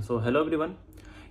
So hello everyone.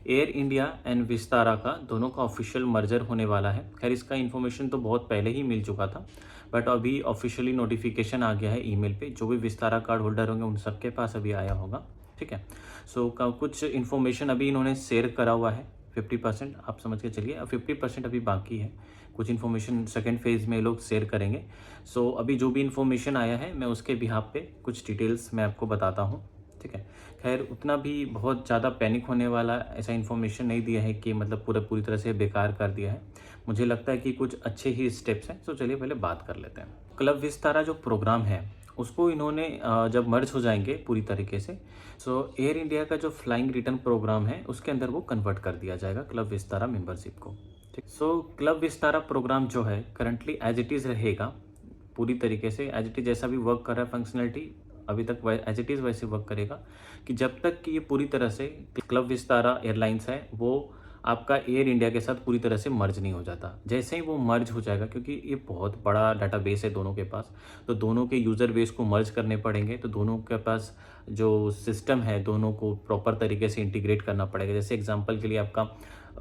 Air India and Vistara का दोनों का ऑफिशियल मर्जर होने वाला है। खैर इसका इन्फॉर्मेशन तो बहुत पहले ही मिल चुका था, बट अभी ऑफिशियली नोटिफिकेशन आ गया है ईमेल पे। जो भी विस्तारा कार्ड होल्डर होंगे उन सबके पास अभी आया होगा। ठीक है। सो कुछ इन्फॉर्मेशन अभी इन्होंने शेयर करा हुआ है 50%, आप समझ के चलिए। 50% अभी बाकी है। कुछ इन्फॉर्मेशन सेकेंड फेज़ में लोग शेयर करेंगे। सो अभी जो भी इन्फॉर्मेशन आया है मैं उसके बिहाफ पे कुछ डिटेल्स मैं आपको बताता हूँ। ठीक है। खैर उतना भी बहुत ज़्यादा पैनिक होने वाला ऐसा इन्फॉर्मेशन नहीं दिया है कि मतलब पूरी तरह से बेकार कर दिया है। मुझे लगता है कि कुछ अच्छे ही स्टेप्स हैं। तो चलिए पहले बात कर लेते हैं। क्लब विस्तारा जो प्रोग्राम है उसको इन्होंने जब मर्ज हो जाएंगे पूरी तरीके से, सो एयर इंडिया का जो फ्लाइंग रिटर्न प्रोग्राम है उसके अंदर वो कन्वर्ट कर दिया जाएगा क्लब विस्तारा मेंबरशिप को। ठीक। सो क्लब विस्तारा प्रोग्राम जो है करंटली एज इट इज़ रहेगा, पूरी तरीके से एज इट इज़ जैसा भी वर्क कर रहा है फंक्शनलिटी अभी तक एज इट इज़ वैसे वर्क करेगा कि जब तक कि ये पूरी तरह से क्लब विस्तारा एयरलाइंस है वो आपका एयर इंडिया के साथ पूरी तरह से मर्ज नहीं हो जाता। जैसे ही वो मर्ज हो जाएगा, क्योंकि ये बहुत बड़ा डाटाबेस है दोनों के पास, तो दोनों के यूज़र बेस को मर्ज करने पड़ेंगे। तो दोनों के पास जो सिस्टम है दोनों को प्रॉपर तरीके से इंटीग्रेट करना पड़ेगा। जैसे एग्जांपल के लिए आपका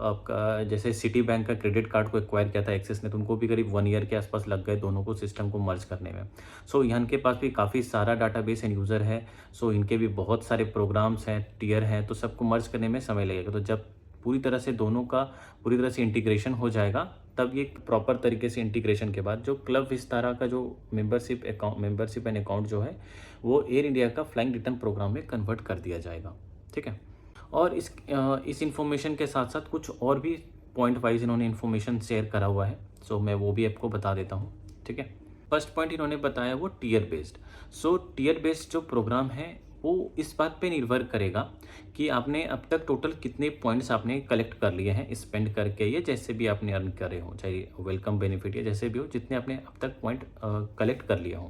आपका जैसे सिटी बैंक का क्रेडिट कार्ड को एक्वायर किया था एक्सिस ने, तो उनको भी करीब 1 ईयर के आसपास लग गए दोनों को सिस्टम को मर्ज करने में। सो यहाँ के पास भी काफ़ी सारा डाटाबेस एंड यूज़र है। सो इनके भी बहुत सारे प्रोग्राम्स हैं, टियर हैं, तो सबको मर्ज करने में समय लगेगा। तो जब पूरी तरह से दोनों का पूरी तरह से इंटीग्रेशन हो जाएगा तब ये प्रॉपर तरीके से इंटीग्रेशन के बाद जो क्लब विस्तारा का जो मेंबरशिप एंड अकाउंट जो है वो एयर इंडिया का फ्लाइंग रिटर्न प्रोग्राम में कन्वर्ट कर दिया जाएगा। ठीक है। और इस इंफॉर्मेशन के साथ साथ कुछ और भी पॉइंट वाइज इन्होंने इन्फॉर्मेशन शेयर करा हुआ है। सो मैं वो भी आपको बता देता हूँ। ठीक है। फर्स्ट पॉइंट इन्होंने बताया वो tier based. So tier based जो प्रोग्राम है वो इस बात पे निर्भर करेगा कि आपने अब तक टोटल कितने पॉइंट्स आपने कलेक्ट कर लिए हैं स्पेंड करके, या जैसे भी आपने अर्न करे हो, चाहे वेलकम बेनिफिट या जैसे भी हो, जितने आपने अब तक पॉइंट कलेक्ट कर लिए हों।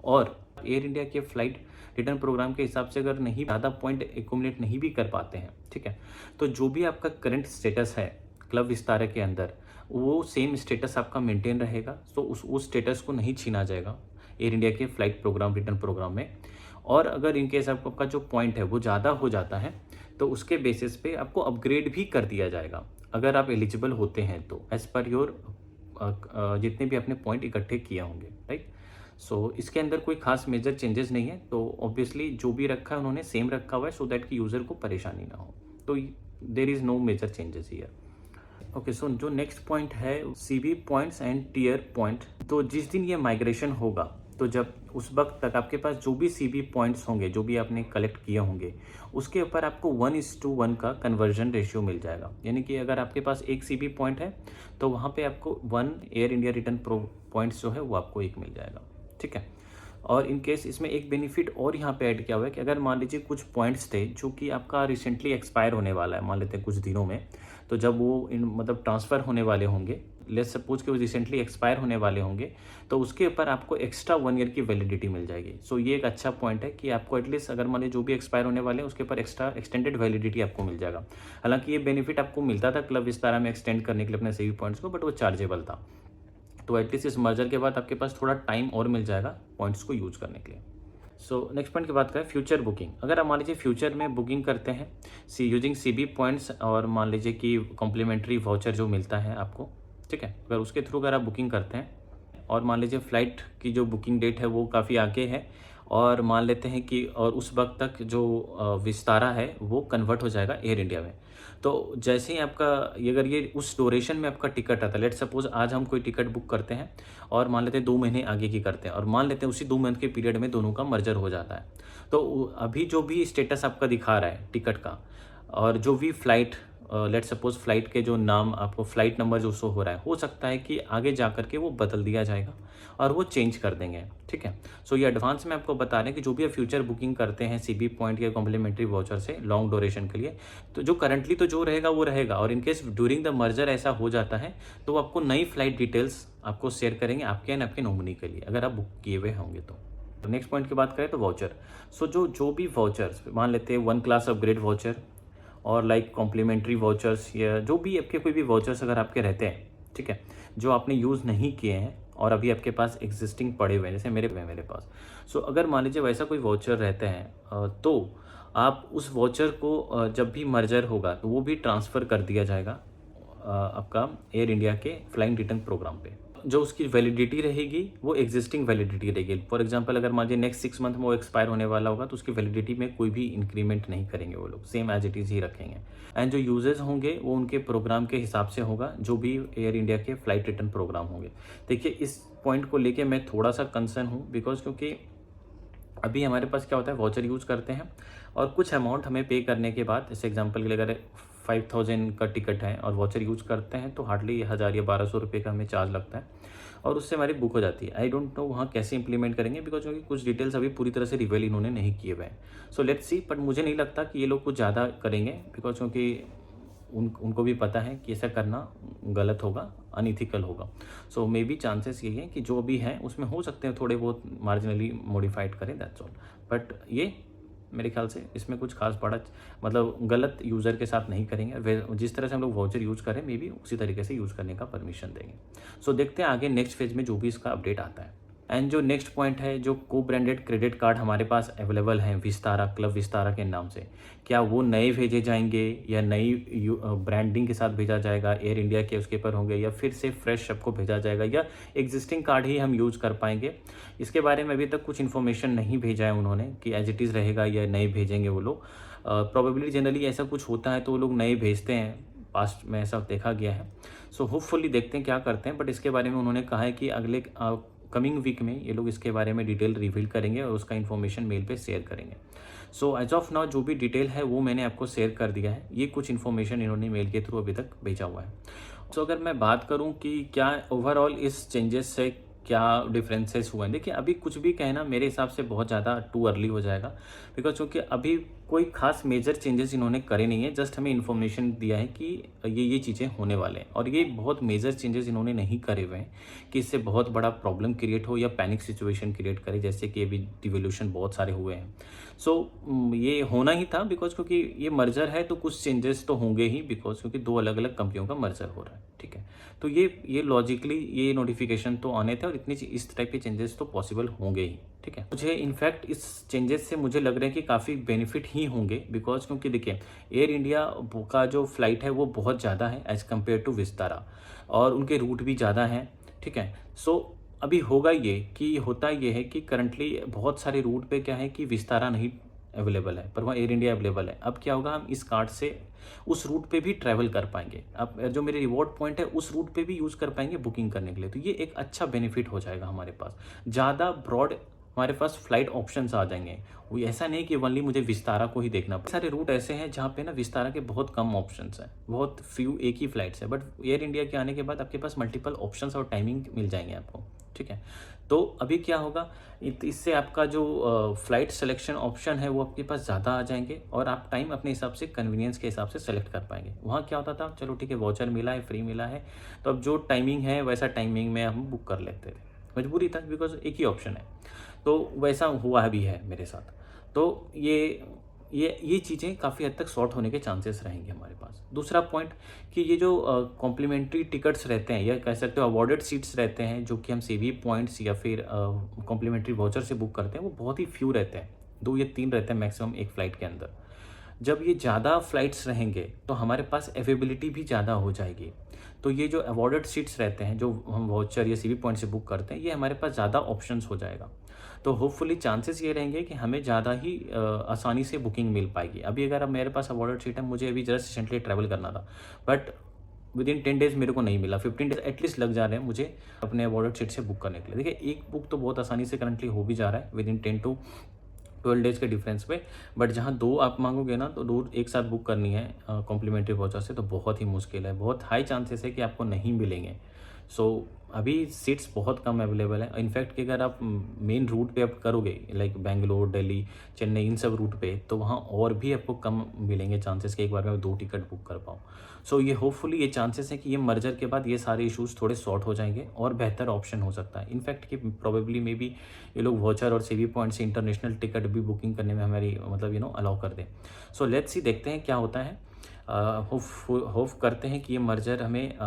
और एयर इंडिया के फ्लाइट रिटर्न प्रोग्राम के हिसाब से अगर नहीं ज़्यादा पॉइंट एकुमुलेट नहीं भी कर पाते हैं, ठीक है, तो जो भी आपका करंट स्टेटस है क्लब विस्तारा के अंदर वो सेम स्टेटस आपका मेंटेन रहेगा। तो उस स्टेटस को नहीं छीना जाएगा एयर इंडिया के फ्लाइट प्रोग्राम रिटर्न प्रोग्राम में। और अगर इनकेस आपका जो पॉइंट है वो ज़्यादा हो जाता है तो उसके बेसिस पे आपको अपग्रेड भी कर दिया जाएगा अगर आप एलिजिबल होते हैं तो, एज पर योर जितने भी आपने पॉइंट इकट्ठे किए होंगे। राइट। सो इसके अंदर कोई खास मेजर चेंजेस नहीं है। तो ऑब्वियसली जो भी रखा है उन्होंने सेम रखा हुआ है सो दैट कि यूज़र को परेशानी ना हो। तो there is no major changes here. Okay. So जो नेक्स्ट पॉइंट है CB points and tier point. तो जिस दिन ये माइग्रेशन होगा तो जब उस वक्त तक आपके पास जो भी सीबी पॉइंट्स होंगे जो भी आपने कलेक्ट किए होंगे उसके ऊपर आपको 1:1 का कन्वर्जन रेशियो मिल जाएगा। यानी कि अगर आपके पास एक सीबी पॉइंट है तो वहाँ पे आपको 1 एयर इंडिया रिटर्न पॉइंट्स जो है वो आपको एक मिल जाएगा। ठीक है। और इन केस इसमें एक बेनिफिट और यहाँ पे ऐड किया हुआ है कि अगर मान लीजिए कुछ पॉइंट्स थे जो कि आपका रिसेंटली एक्सपायर होने वाला है, मान लेते हैं कुछ दिनों में, तो जब वो मतलब ट्रांसफ़र होने वाले होंगे, लेट्स सपोज कि वो रिसेंटली एक्सपायर होने वाले होंगे, तो उसके ऊपर आपको एक्स्ट्रा 1 ईयर की वैलिडिटी मिल जाएगी। सो ये एक अच्छा पॉइंट है कि आपको एटलीस्ट अगर मान लीजिए जो भी एक्सपायर होने वाले हैं उसके ऊपर एक्स्ट्रा एक्सटेंडेड वैलिडिटी आपको मिल जाएगा। हालांकि ये बेनिफिट आपको मिलता था क्लब विस्तारा में एक्सटेंड करने के लिए अपने सीवी पॉइंट्स को, बट वो चार्जेबल था। तो एटलीस्ट इस मर्जर के बाद आपके पास थोड़ा टाइम और मिल जाएगा पॉइंट्स को यूज करने के लिए। सो नेक्स्ट पॉइंट की बात करें फ्यूचर बुकिंग। अगर आप मान लीजिए फ्यूचर में बुकिंग करते हैं यूजिंग सीबी पॉइंट्स और मान लीजिए कि कॉम्प्लीमेंट्री वाउचर जो मिलता है आपको, ठीक है, अगर उसके थ्रू अगर आप बुकिंग करते हैं और मान लीजिए फ़्लाइट की जो बुकिंग डेट है वो काफ़ी आगे है और मान लेते हैं कि और उस वक्त तक जो विस्तारा है वो कन्वर्ट हो जाएगा एयर इंडिया में, तो जैसे ही आपका अगर ये उस ड्यूरेशन में आपका टिकट आता है, लेट्स सपोज आज हम कोई टिकट बुक करते हैं और मान लेते हैं 2 महीने आगे की करते हैं और मान लेते हैं उसी 2 मंथ के पीरियड में दोनों का मर्जर हो जाता है, तो अभी जो भी स्टेटस आपका दिखा रहा है टिकट का और जो भी फ़्लाइट लेट्स सपोज फ्लाइट के जो नाम आपको फ्लाइट नंबर जो शो हो रहा है हो सकता है कि आगे जा कर के वो बदल दिया जाएगा और वो चेंज कर देंगे। ठीक है। सो ये एडवांस में आपको बता रहे हैं कि जो भी आप फ्यूचर बुकिंग करते हैं सीबी पॉइंट या कॉम्प्लीमेंट्री वाउचर से लॉन्ग ड्यूरेशन के लिए, तो जो करंटली तो जो रहेगा वो रहेगा और इनकेस ड्यूरिंग द मर्जर ऐसा हो जाता है तो आपको नई फ्लाइट डिटेल्स आपको शेयर करेंगे आपके एंड आपके नॉमिनी के लिए अगर आप बुक किए हुए होंगे तो। नेक्स्ट पॉइंट की बात करें तो वाउचर। सो जो भी वाउचर्स मान लेते हैं 1 क्लास अपग्रेड वाउचर और लाइक कॉम्प्लीमेंट्री वाउचर्स या जो भी आपके कोई भी वाउचर्स अगर आपके रहते हैं, ठीक है, जो आपने यूज़ नहीं किए हैं और अभी आपके पास एग्जिस्टिंग पड़े हुए हैं, जैसे मेरे पास। सो अगर मान लीजिए वैसा कोई वाउचर रहते हैं तो आप उस वाउचर को जब भी मर्जर होगा तो वो भी ट्रांसफ़र कर दिया जाएगा आपका एयर इंडिया के फ्लाइंग रिटर्न प्रोग्राम पे। जो उसकी वैलिडिटी रहेगी वो एग्जिस्टिंग वैलिडिटी रहेगी। फॉर एग्जांपल अगर मान लीजिए नेक्स्ट 6 मंथ में वो एक्सपायर होने वाला होगा तो उसकी वैलिडिटी में कोई भी इंक्रीमेंट नहीं करेंगे, वो लोग सेम एज इट इज़ ही रखेंगे। एंड जो यूजेस होंगे वो उनके प्रोग्राम के हिसाब से होगा, जो भी एयर इंडिया के फ्लाइट रिटर्न प्रोग्राम होंगे। देखिए इस पॉइंट को लेके मैं थोड़ा सा कंसर्न हूँ, बिकॉज क्योंकि अभी हमारे पास क्या होता है, वाउचर यूज़ करते हैं और कुछ अमाउंट हमें पे करने के बाद, जैसे एग्जांपल के लिए अगर 5000 का टिकट है और वाउचर यूज़ करते हैं तो हार्डली 1000 या 1200 रुपये का हमें चार्ज लगता है और उससे हमारी बुक हो जाती है। आई डोंट नो वहाँ कैसे इंप्लीमेंट करेंगे, बिकॉज क्योंकि कुछ डिटेल्स अभी पूरी तरह से रिवील इन्होंने नहीं किए हुए हैं। सो लेट्स सी, बट मुझे नहीं लगता कि ये लोग कुछ ज़्यादा करेंगे, बिकॉज क्योंकि उनको भी पता है कि ऐसा करना गलत होगा, अनइथिकल होगा। सो मे बी चांसेस यही है कि जो भी हैं उसमें हो सकते हैं थोड़े बहुत मार्जिनली मॉडिफाइड करें, दैट्स ऑल। बट ये मेरे ख्याल से इसमें कुछ खास बड़ा मतलब गलत यूज़र के साथ नहीं करेंगे। जिस तरह से हम लोग वाउचर यूज़ करें मे बी उसी तरीके से यूज़ करने का परमिशन देंगे। सो देखते हैं आगे नेक्स्ट फेज में जो भी इसका अपडेट आता है। एंड जो नेक्स्ट पॉइंट है, जो को ब्रांडेड क्रेडिट कार्ड हमारे पास अवेलेबल हैं विस्तारा, क्लब विस्तारा के नाम से, क्या वो नए भेजे जाएंगे या नई ब्रांडिंग के साथ भेजा जाएगा, एयर इंडिया के उसके ऊपर होंगे, या फिर से फ्रेश सबको भेजा जाएगा, या एग्जिस्टिंग कार्ड ही हम यूज़ कर पाएंगे। इसके बारे में अभी तक कुछ इन्फॉर्मेशन नहीं भेजा है उन्होंने कि एज इट इज़ रहेगा या नए भेजेंगे वो लोग। प्रोबेबली जनरली ऐसा कुछ होता है तो वो लोग नए भेजते हैं, पास्ट में ऐसा देखा गया है। सो होपफुली देखते हैं क्या करते हैं, बट इसके बारे में उन्होंने कहा है कि अगले कमिंग वीक में ये लोग इसके बारे में डिटेल रिवील करेंगे और उसका इन्फॉर्मेशन मेल पे शेयर करेंगे। सो एज ऑफ नाउ जो भी डिटेल है वो मैंने आपको शेयर कर दिया है। ये कुछ इन्फॉर्मेशन इन्होंने मेल के थ्रू अभी तक भेजा हुआ है। सो अगर मैं बात करूं कि क्या ओवरऑल इस चेंजेस से क्या डिफरेंसेस हुए हैं, देखिए अभी कुछ भी कहना मेरे हिसाब से बहुत ज़्यादा टू अर्ली हो जाएगा, बिकॉज चूँकि अभी कोई खास मेजर चेंजेस इन्होंने करे नहीं है। जस्ट हमें इन्फॉर्मेशन दिया है कि ये चीज़ें होने वाले हैं, और ये बहुत मेजर चेंजेस इन्होंने नहीं करे हुए हैं कि इससे बहुत बड़ा प्रॉब्लम क्रिएट हो या पैनिक सिचुएशन क्रिएट करे, जैसे कि अभी डिवोल्यूशन बहुत सारे हुए हैं। सो ये होना ही था, बिकॉज क्योंकि ये मर्जर है तो कुछ चेंजेस तो होंगे ही, बिकॉज क्योंकि दो अलग अलग कंपनियों का मर्जर हो रहा है, ठीक है। तो ये लॉजिकली ये नोटिफिकेशन तो आने थे और इतनी इस टाइप के चेंजेस तो पॉसिबल होंगे ही, ठीक है। मुझे इनफैक्ट इस चेंजेस से मुझे लग रहा है कि काफ़ी बेनिफिट ही होंगे, बिकॉज क्योंकि देखिए एयर इंडिया का जो फ्लाइट है वो बहुत ज़्यादा है एज़ कम्पेयर टू विस्तारा, और उनके रूट भी ज़्यादा हैं, ठीक है। सो अभी होगा ये कि होता ये है कि करंटली बहुत सारे रूट पे क्या है कि विस्तारा नहीं अवेलेबल है, पर वहाँ एयर इंडिया अवेलेबल है। अब क्या होगा, हम इस कार्ड से उस रूट पे भी ट्रैवल कर पाएंगे। अब जो मेरे रिवॉर्ड पॉइंट है उस रूट पे भी यूज़ कर पाएंगे बुकिंग करने के लिए। तो ये एक अच्छा बेनिफिट हो जाएगा हमारे पास, ज़्यादा ब्रॉड हमारे पास फ्लाइट ऑप्शंस आ जाएंगे। वो ऐसा नहीं कि ओनली मुझे विस्तारा को ही देखना। सारे रूट ऐसे हैं जहाँ पे ना विस्तारा के बहुत कम ऑप्शंस हैं, बहुत फ्यू एक ही फ्लाइट्स है, बट एयर इंडिया के आने के बाद आपके पास मल्टीपल ऑप्शंस और टाइमिंग मिल जाएंगे आपको, ठीक है। तो अभी क्या होगा, इससे आपका जो फ्लाइट सिलेक्शन ऑप्शन है वो आपके पास ज़्यादा आ जाएंगे और आप टाइम अपने हिसाब से कन्वीनियंस के हिसाब से सेलेक्ट कर पाएंगे। वहाँ क्या होता था, चलो ठीक है वाउचर मिला है, फ्री मिला है, तो अब जो टाइमिंग है वैसा टाइमिंग में हम बुक कर लेते थे, मजबूरी था, बिकॉज एक ही ऑप्शन है। तो वैसा हुआ भी है मेरे साथ। तो ये चीज़ें काफ़ी हद तक सॉर्ट होने के चांसेस रहेंगे हमारे पास। दूसरा पॉइंट कि ये जो कॉम्प्लीमेंट्री टिकट्स रहते हैं या कह सकते हो अवॉर्डेड सीट्स रहते हैं, जो कि हम सीवी पॉइंट्स या फिर कॉम्प्लीमेंट्री वाउचर से बुक करते हैं, वो बहुत ही फ्यू रहते हैं, 2 या 3 रहते हैं मैक्सिमम एक फ़्लाइट के अंदर। जब ये ज़्यादा फ्लाइट्स रहेंगे तो हमारे पास अवेलेबिलिटी भी ज़्यादा हो जाएगी। तो ये जो अवॉर्डेड सीट्स रहते हैं, जो हम वाउचर या सीवी पॉइंट से बुक करते हैं, ये हमारे पास ज़्यादा ऑप्शंस हो जाएगा। तो होपफुली चांसेस ये रहेंगे कि हमें ज़्यादा ही आसानी से बुकिंग मिल पाएगी। अभी अगर अब मेरे पास अवॉर्डेड सीट है, मुझे अभी जस्ट रिसेंटली ट्रैवल करना था, बट विद इन 10 डेज़ मेरे को नहीं मिला, 15 डेज़ एटलीस्ट लग जा रहे हैं मुझे अपने अवॉर्डेड सीट से बुक करने के लिए। देखिए एक बुक तो बहुत आसानी से करंटली हो भी जा रहा है विद इन 10 to 12 डेज़ के डिफरेंस पे, बट जहाँ 2 आप मांगोगे ना, तो 2 एक साथ बुक करनी है कॉम्प्लीमेंट्री वाउचर से, तो बहुत ही मुश्किल है, बहुत हाई चांसेस है कि आपको नहीं मिलेंगे। सो अभी सीट्स बहुत कम अवेलेबल है। इनफैक्ट कि अगर आप मेन रूट पे आप करोगे लाइक बेंगलोर, दिल्ली, चेन्नई, इन सब रूट पे, तो वहाँ और भी आपको कम मिलेंगे चांसेस कि एक बार में 2 टिकट बुक कर पाऊँ। सो ये होपफुली ये चांसेस है कि ये मर्जर के बाद ये सारे इश्यूज़ थोड़े सॉर्ट हो जाएंगे और बेहतर ऑप्शन हो सकता है। इनफैक्ट कि प्रोबेबली मे बी ये लोग वाउचर और सीवी पॉइंट से इंटरनेशनल टिकट भी बुकिंग करने में हमारी मतलब अलाउ कर दें। सो लेट्स सी, देखते हैं क्या होता है। होप करते हैं कि ये मर्जर हमें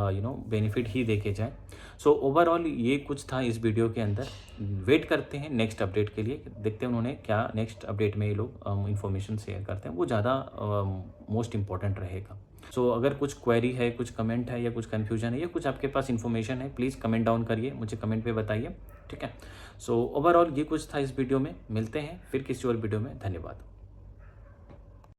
बेनिफिट ही देके जाए। सो ओवरऑल ये कुछ था इस वीडियो के अंदर। वेट करते हैं नेक्स्ट अपडेट के लिए, देखते हैं उन्होंने क्या नेक्स्ट अपडेट में ये लोग इन्फॉर्मेशन शेयर करते हैं, वो ज़्यादा मोस्ट इम्पॉर्टेंट रहेगा। सो अगर कुछ क्वेरी है, कुछ कमेंट है या कुछ कन्फ्यूजन है या कुछ आपके पास इन्फॉर्मेशन है, प्लीज़ कमेंट डाउन करिए, मुझे कमेंट पे बताइए, ठीक है। सो ओवरऑल ये कुछ था इस वीडियो में। मिलते हैं फिर किसी और वीडियो में। धन्यवाद।